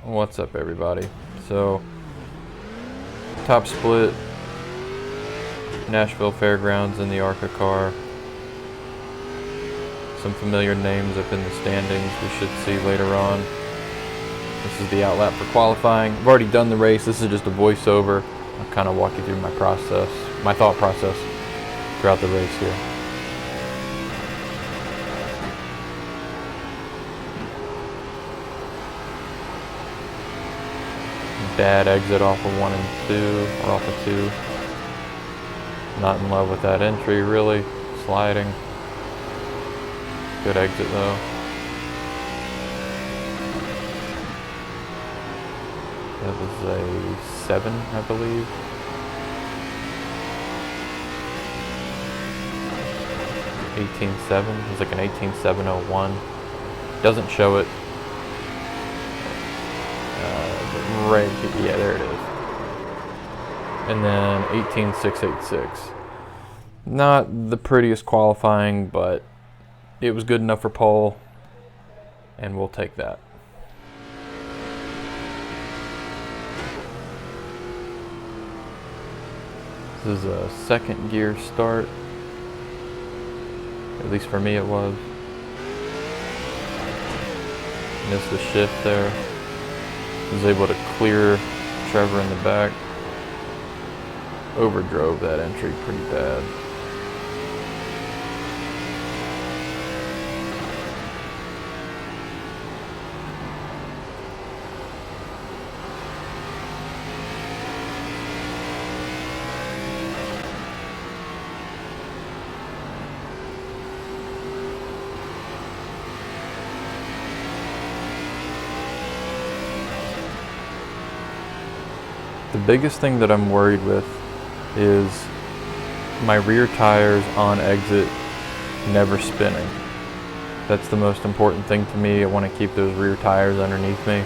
What's up, everybody? So, top split, Nashville Fairgrounds in the ARCA car. Some familiar names up in the standings we should see later on. This is the outlap for qualifying. I've already done the race. This is just a voiceover. I'll kind of walk you through my process, my thought process throughout the race here. Bad exit off of 1 and 2, or off of 2. Not in love with that entry, really. Sliding. Good exit, though. That was a 7, I believe. (18.7). It was like an 18.701. Doesn't show it. Right, yeah, there it is. And then 18.686. Not the prettiest qualifying, but it was good enough for pole, and we'll take that. This is a second gear start. At least for me it was. Missed the shift there. Was able to clear Trevor in the back. Overdrove that entry pretty bad. The biggest thing that I'm worried with is my rear tires on exit never spinning. That's the most important thing to me. I want to keep those rear tires underneath me.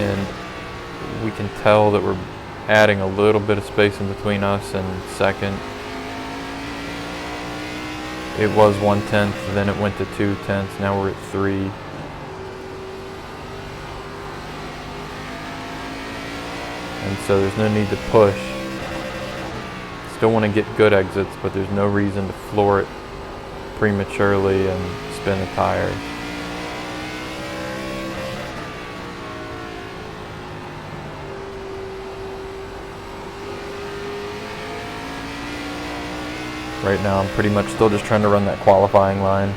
And we can tell that we're adding a little bit of space in between us and second. It was 1/10, then it went to 2/10, now we're at 3. And so there's no need to push. Still want to get good exits, but there's no reason to floor it prematurely and spin the tires. Right now I'm pretty much still just trying to run that qualifying line.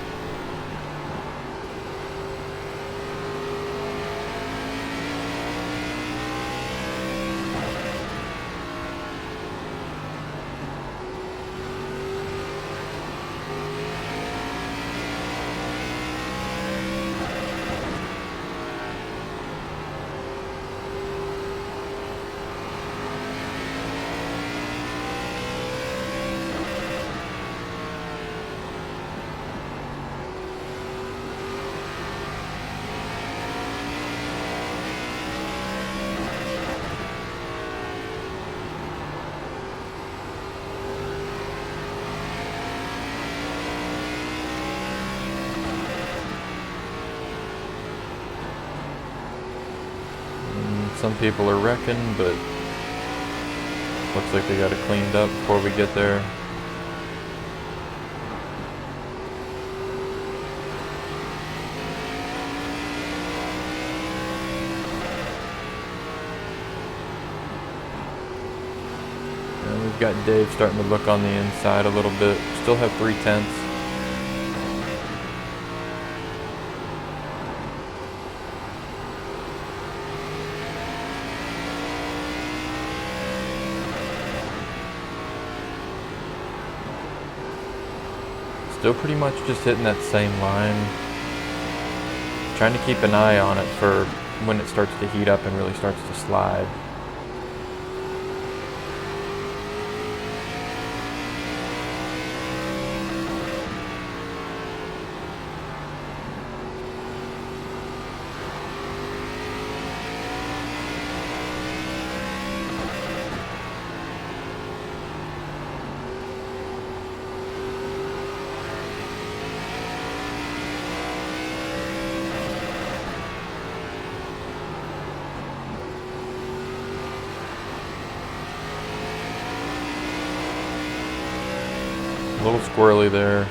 Some people are wrecking, but looks like they got it cleaned up before we get there. And we've got Dave starting to look on the inside a little bit. Still have 3/10. Still pretty much just hitting that same line. Trying to keep an eye on it for when it starts to heat up and really starts to slide. little squirrely there.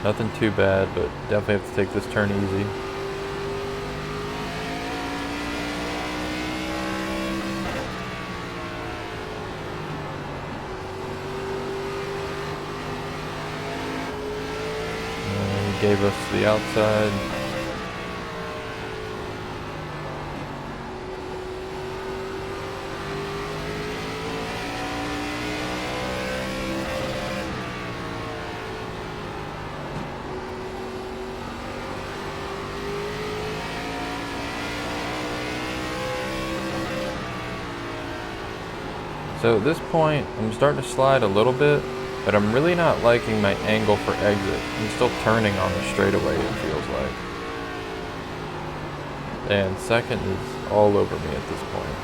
Nothing too bad, but definitely have to take this turn easy. And he gave us the outside. So at this point, I'm starting to slide a little bit, but I'm really not liking my angle for exit. I'm still turning on the straightaway, it feels like. And second is all over me at this point.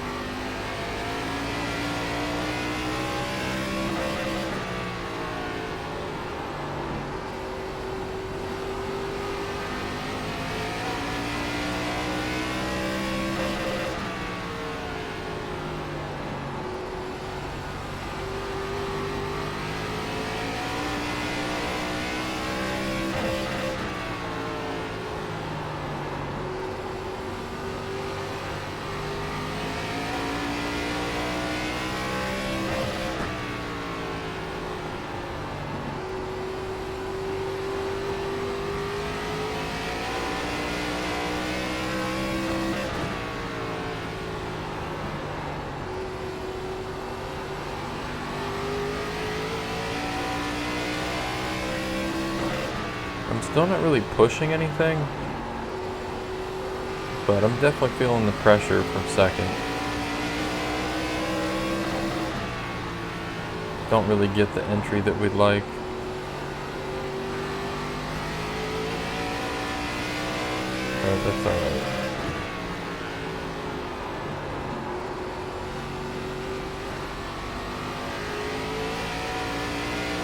I'm still not really pushing anything, but I'm definitely feeling the pressure from second. Don't really get the entry that we'd like. But that's alright.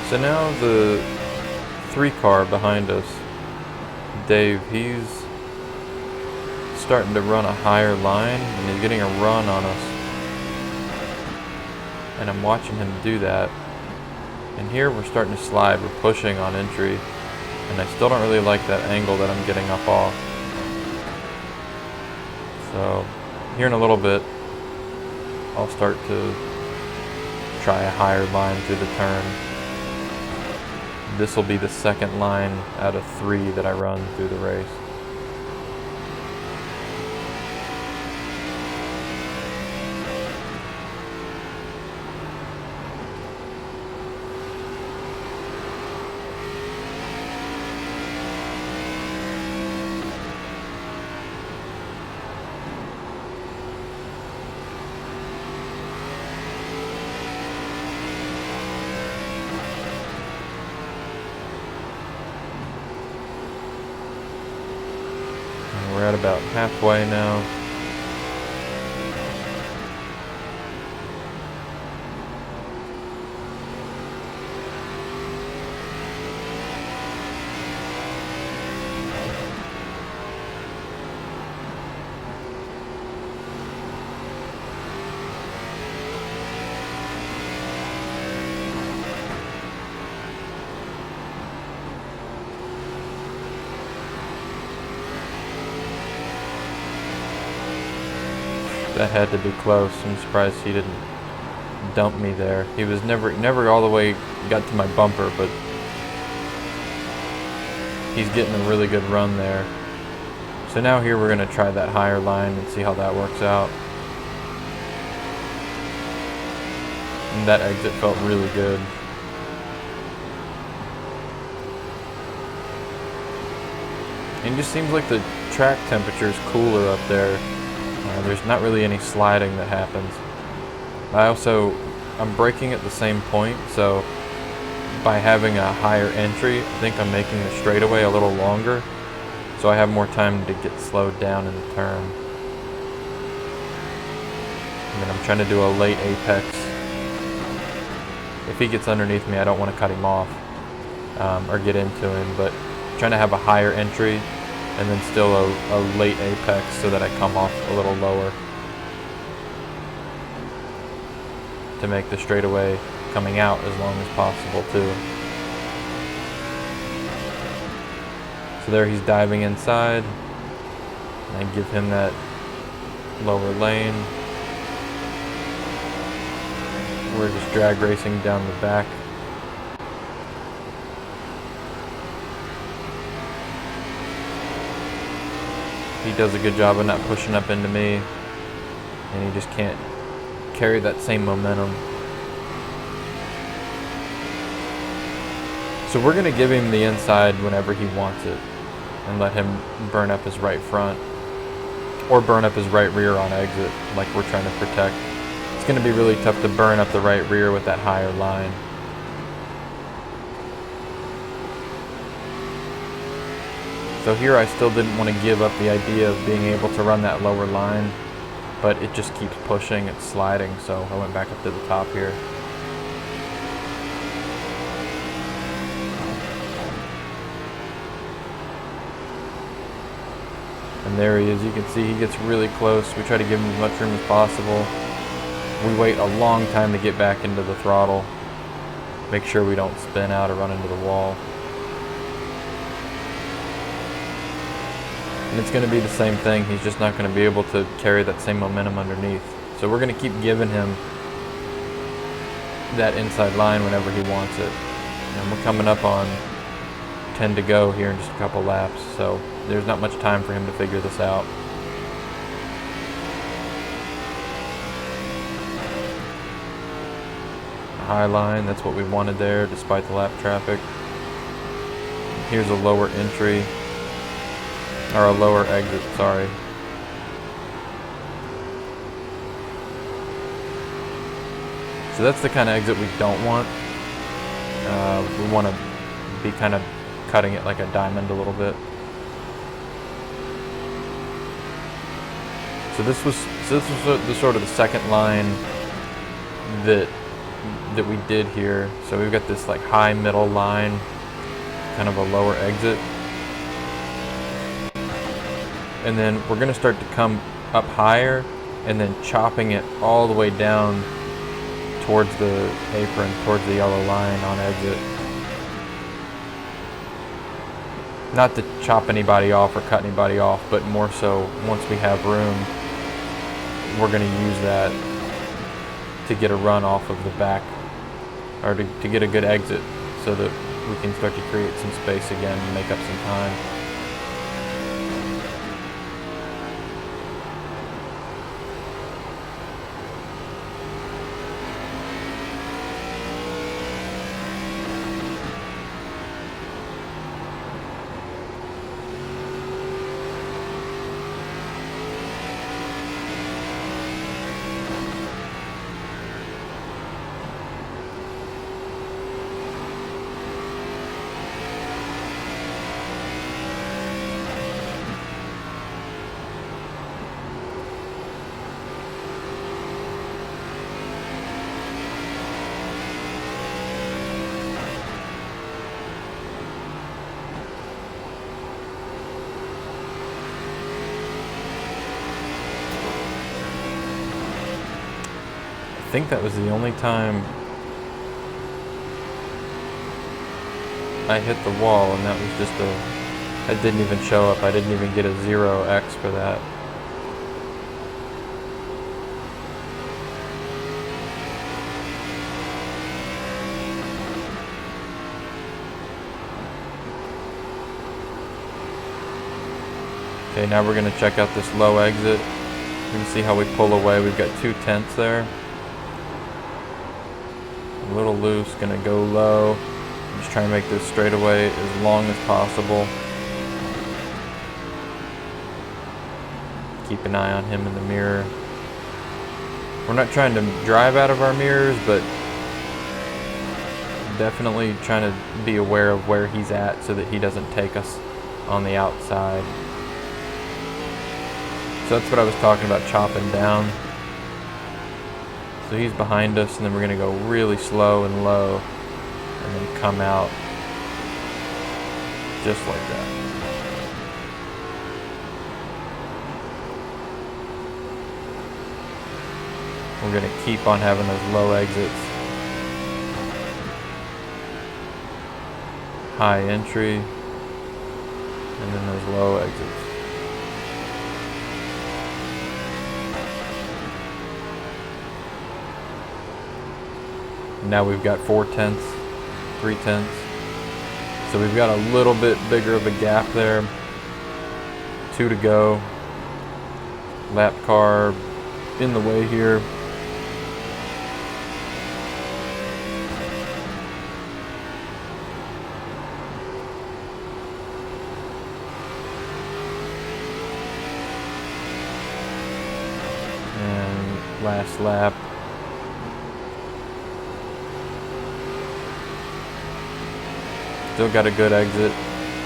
So now the 3 car behind us, Dave, he's starting to run a higher line and he's getting a run on us. And I'm watching him do that. And here we're starting to slide, we're pushing on entry. And I still don't really like that angle that I'm getting up off. So here in a little bit, I'll start to try a higher line through the turn. This will be the second line out of 3 that I run through the race. We're at about halfway now. That had to be close. I'm surprised he didn't dump me there. He was never all the way got to my bumper, but he's getting a really good run there. So now here we're going to try that higher line and see how that works out. And that exit felt really good. And it just seems like the track temperature is cooler up there. There's not really any sliding that happens. I'm braking at the same point, so by having a higher entry, I think I'm making the straightaway a little longer, so I have more time to get slowed down in the turn. And then I'm trying to do a late apex. If he gets underneath me, I don't want to cut him off or get into him, but I'm trying to have a higher entry and then still a late apex so that I come off a little lower to make the straightaway coming out as long as possible too. So there he's diving inside. And I give him that lower lane. We're just drag racing down the back. He does a good job of not pushing up into me, and he just can't carry that same momentum. So we're going to give him the inside whenever he wants it and let him burn up his right front or burn up his right rear on exit like we're trying to protect. It's going to be really tough to burn up the right rear with that higher line. So here I still didn't want to give up the idea of being able to run that lower line, but it just keeps pushing, it's sliding, so I went back up to the top here. And there he is. You can see he gets really close. We try to give him as much room as possible. We wait a long time to get back into the throttle. Make sure we don't spin out or run into the wall. And it's going to be the same thing. He's just not going to be able to carry that same momentum underneath. So we're going to keep giving him that inside line whenever he wants it. And we're coming up on 10 to go here in just a couple laps. So there's not much time for him to figure this out. High line, that's what we wanted there despite the lap traffic. Here's a lower entry, or a lower exit, sorry. So that's the kind of exit we don't want. We want to be kind of cutting it like a diamond a little bit. So this was the sort of the second line that we did here. So we've got this like high middle line, kind of a lower exit. And then we're going to start to come up higher and then chopping it all the way down towards the apron, towards the yellow line on exit. Not to chop anybody off or cut anybody off, but more so once we have room, we're going to use that to get a run off of the back, or to get a good exit so that we can start to create some space again and make up some time. I think that was the only time I hit the wall, and that was just I didn't even show up. I didn't even get a 0x for that. Okay, now we're going to check out this low exit. We're going to see how we pull away. We've got 2/10 there. A little loose, going to go low. I'm just trying to make this straightaway as long as possible. Keep an eye on him in the mirror. We're not trying to drive out of our mirrors, but definitely trying to be aware of where he's at so that he doesn't take us on the outside. So that's what I was talking about, chopping down. So he's behind us, and then we're going to go really slow and low, and then come out just like that. We're going to keep on having those low exits. High entry. And then those low exits. Now we've got 4/10, 3/10. So we've got a little bit bigger of a gap there. 2 to go. Lap car in the way here. And last lap. Still got a good exit.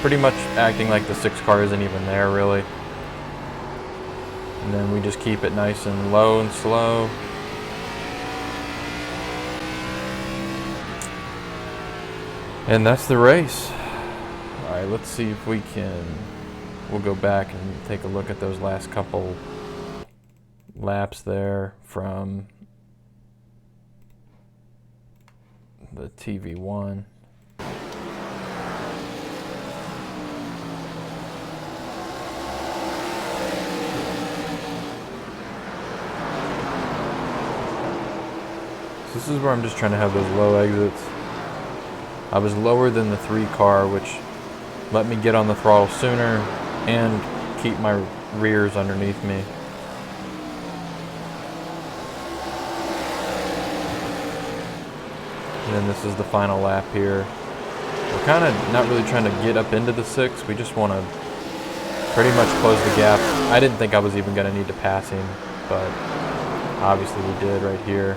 Pretty much acting like the 6 car isn't even there, really. And then we just keep it nice and low and slow. And that's the race. Alright, let's see if we can... We'll go back and take a look at those last couple laps there from the TV1. This is where I'm just trying to have those low exits. I was lower than the 3 car, which let me get on the throttle sooner and keep my rears underneath me. And then this is the final lap here. We're kind of not really trying to get up into the 6. We just want to pretty much close the gap. I didn't think I was even going to need to pass him, but obviously we did right here.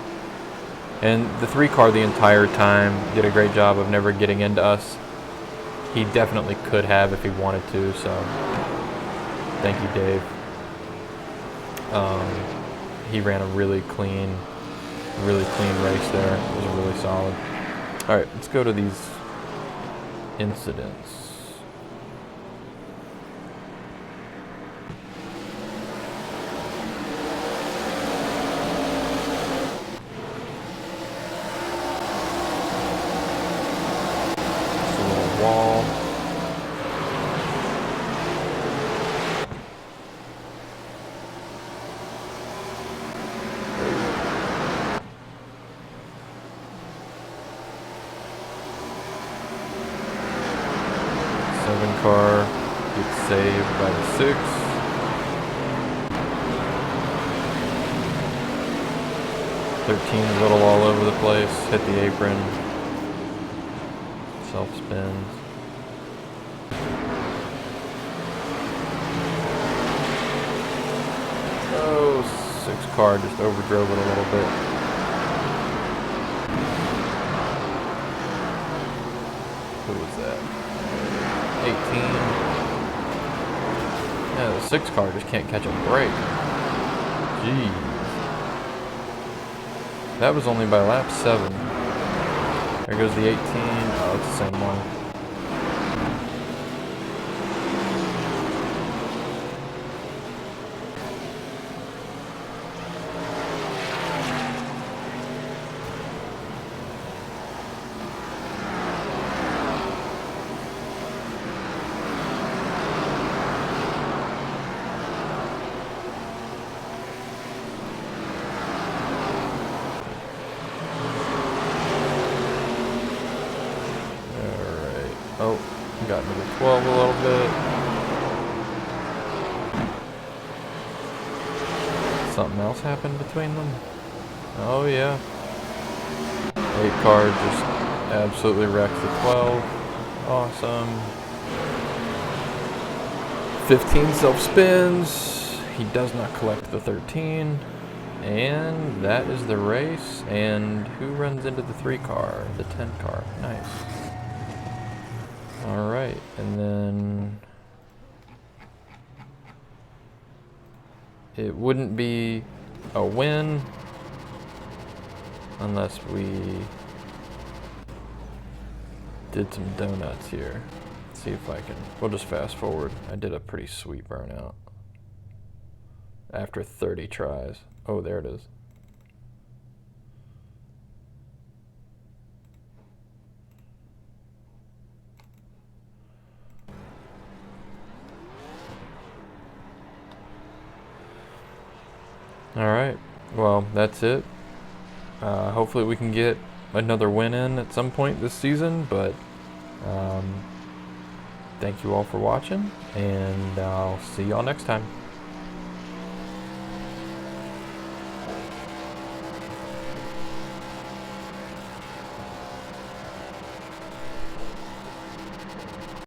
And the 3 car the entire time did a great job of never getting into us. He definitely could have if he wanted to, so thank you, Dave. He ran a really clean race there. It was really solid. All right, let's go to these incidents. Wall. Seven car gets saved by the 6. A little all over the place. Hit the apron. Self spins. Oh, 6 car just overdrove it a little bit. Who was that? 18. Yeah, the 6 car just can't catch a break. Jeez. That was only by lap 7. There goes the 18. Oh, it's the same one. Oh, got number 12 a little bit. Something else happened between them? Oh yeah. 8 car just absolutely wrecked the 12. Awesome. 15 self-spins. He does not collect the 13. And that is the race. And who runs into the 3 car? The 10 car. Nice. Alright, and then it wouldn't be a win unless we did some donuts here. Let's see if I can, we'll just fast forward. I did a pretty sweet burnout after 30 tries. Oh, there it is. All right. Well, that's it. Hopefully we can get another win in at some point this season, but thank you all for watching, and I'll see y'all next time.